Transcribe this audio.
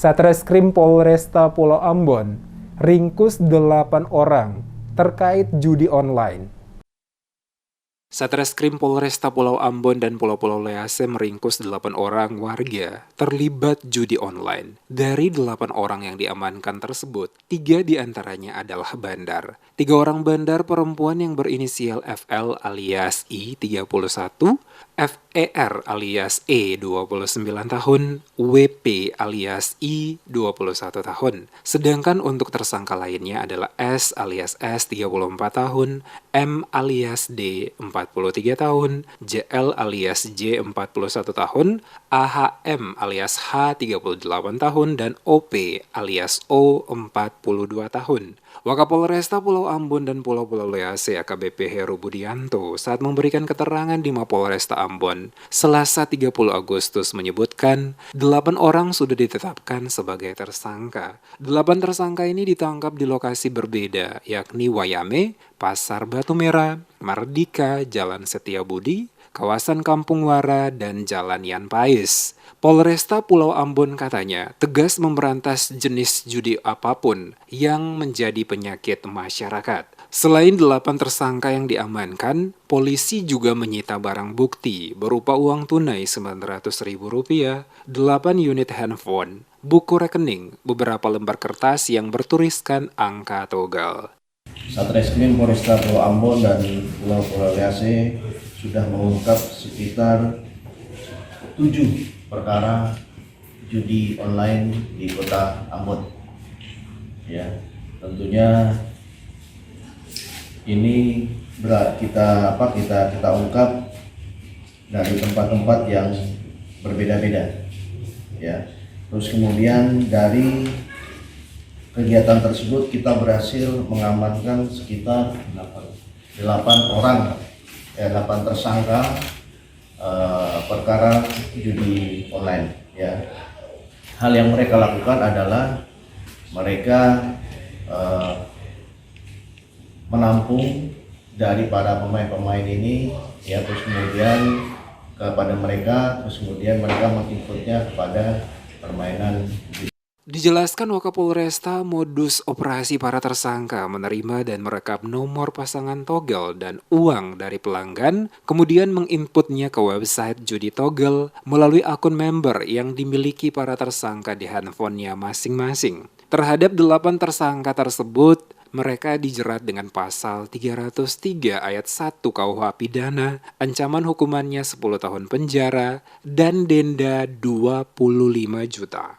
Satreskrim Polresta Pulau Ambon ringkus 8 orang terkait judi online. Satreskrim Polresta Pulau Ambon dan Pulau-Pulau Lease meringkus 8 orang warga terlibat judi online. Dari 8 orang yang diamankan tersebut, 3 diantaranya adalah bandar. 3 orang bandar perempuan yang berinisial FL alias I 31, FER alias E 29 tahun, WP alias I 21 tahun. Sedangkan untuk tersangka lainnya adalah S alias S 34 tahun, M alias D 43 tahun, JL alias J 41 tahun, AHM alias H 38 tahun, dan OP alias O 42 tahun. Wakapolresta Pulau Ambon dan Pulau-Pulau Lease AKBP Heru Budianto saat memberikan keterangan di Mapolresta Ambon Selasa 30 Agustus menyebutkan 8 orang sudah ditetapkan sebagai tersangka. 8 tersangka ini ditangkap di lokasi berbeda, yakni Wayame, Pasar Batu Merah, Mardika, Jalan Setiabudi, kawasan Kampung Wara, dan Jalan Yan Pais. Polresta Pulau Ambon katanya tegas memberantas jenis judi apapun yang menjadi penyakit masyarakat. Selain 8 tersangka yang diamankan, polisi juga menyita barang bukti berupa uang tunai Rp900.000, 8 unit handphone, buku rekening, beberapa lembar kertas yang bertuliskan angka togel. Satreskrim Polresta Pulau Ambon dan Pulau-Pulau Lease sudah mengungkap sekitar 7 perkara judi online di Kota Ambon. Ya, tentunya ini kita ungkap dari tempat-tempat yang berbeda-beda. Ya, terus kemudian dari kegiatan tersebut kita berhasil mengamankan sekitar 8 tersangka perkara judi online. Ya, hal yang mereka lakukan adalah mereka menampung dari para pemain-pemain ini, ya, terus kemudian kepada mereka, terus kemudian mereka menginputnya kepada permainan. Dijelaskan Wakapolresta modus operasi para tersangka menerima dan merekam nomor pasangan togel dan uang dari pelanggan, kemudian menginputnya ke website judi togel melalui akun member yang dimiliki para tersangka di handphonenya masing-masing. Terhadap 8 tersangka tersebut, mereka dijerat dengan pasal 303 ayat 1 KUH Pidana, ancaman hukumannya 10 tahun penjara dan denda 25 juta.